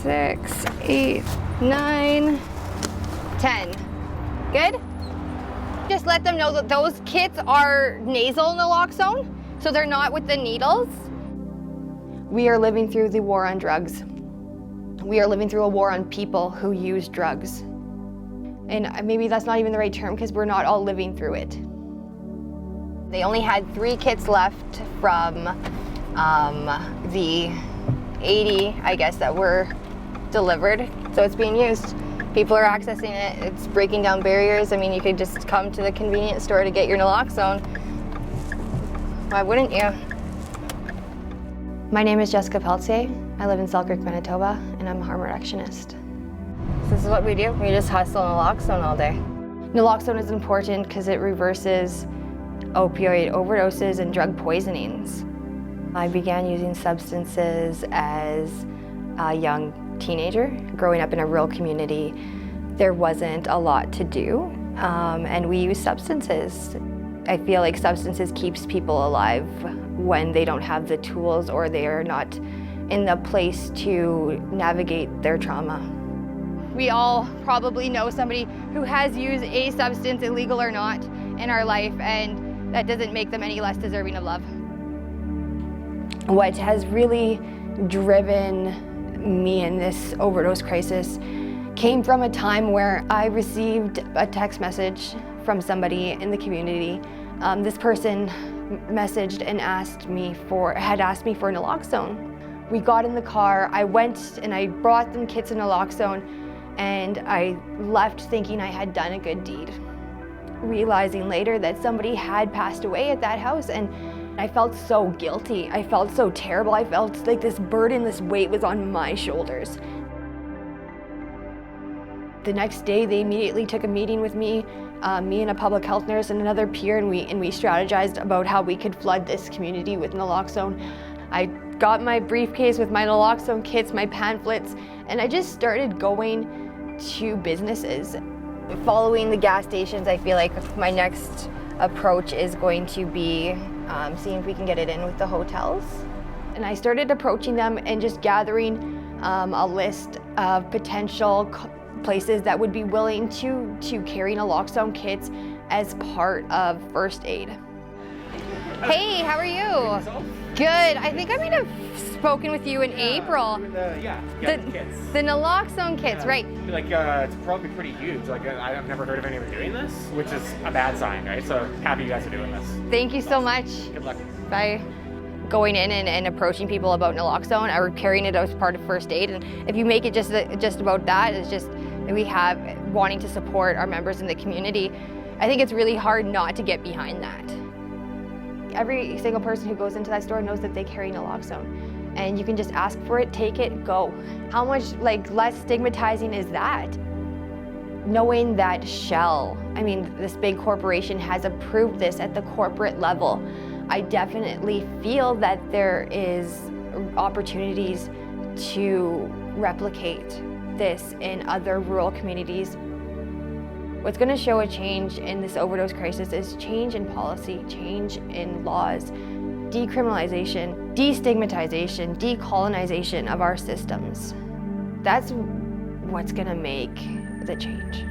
6, 8, 9, 10. Good? Just let them know that those kits are nasal naloxone, so they're not with the needles. We are living through the war on drugs. We are living through a war on people who use drugs. And maybe that's not even the right term because we're not all living through it. They only had 3 kits left from the 80, I guess, that were delivered. So it's being used. People are accessing it. It's breaking down barriers. I mean, you could just come to the convenience store to get your naloxone. Why wouldn't you? My name is Jessica Pelletier. I live in Selkirk, Manitoba, and I'm a harm reductionist. So this is what we do. We just hustle naloxone all day. Naloxone is important because it reverses opioid overdoses and drug poisonings. I began using substances as a young teenager. Growing up in a rural community, there wasn't a lot to do, and we use substances. I feel like substances keeps people alive when they don't have the tools or they are not in the place to navigate their trauma. We all probably know somebody who has used a substance, illegal or not, in our life, and that doesn't make them any less deserving of love. What has really driven me in this overdose crisis came from a time where I received a text message from somebody in the community. This person messaged and had asked me for naloxone. We got in the car, I went and I brought them kits of naloxone, and I left thinking I had done a good deed. Realizing later that somebody had passed away at that house, and I felt so guilty. I felt so terrible. I felt like this burden, this weight was on my shoulders. The next day, they immediately took a meeting with me and a public health nurse and another peer, and we strategized about how we could flood this community with naloxone. I got my briefcase with my naloxone kits, my pamphlets, and I just started going to businesses. Following the gas stations, I feel like my next approach is going to be seeing if we can get it in with the hotels. And I started approaching them and just gathering a list of potential places that would be willing to carry naloxone kits as part of first aid. Hey, how are you? Good. I think I might have spoken with you in April. The kits. The naloxone kits, right? It's probably pretty huge. I've never heard of anyone doing this, which is a bad sign, right? So happy you guys are doing this. Thank you so much. Good luck. Bye. Going in and approaching people about naloxone or carrying it as part of first aid, and if you make it just about that, it's just we have wanting to support our members in the community. I think it's really hard not to get behind that. Every single person who goes into that store knows that they carry naloxone, and you can just ask for it, take it, go. How much less stigmatizing is that? Knowing that Shell, this big corporation has approved this at the corporate level, I definitely feel that there is opportunities to replicate this in other rural communities. What's going to show a change in this overdose crisis is change in policy, change in laws, decriminalization, destigmatization, decolonization of our systems. That's what's going to make the change.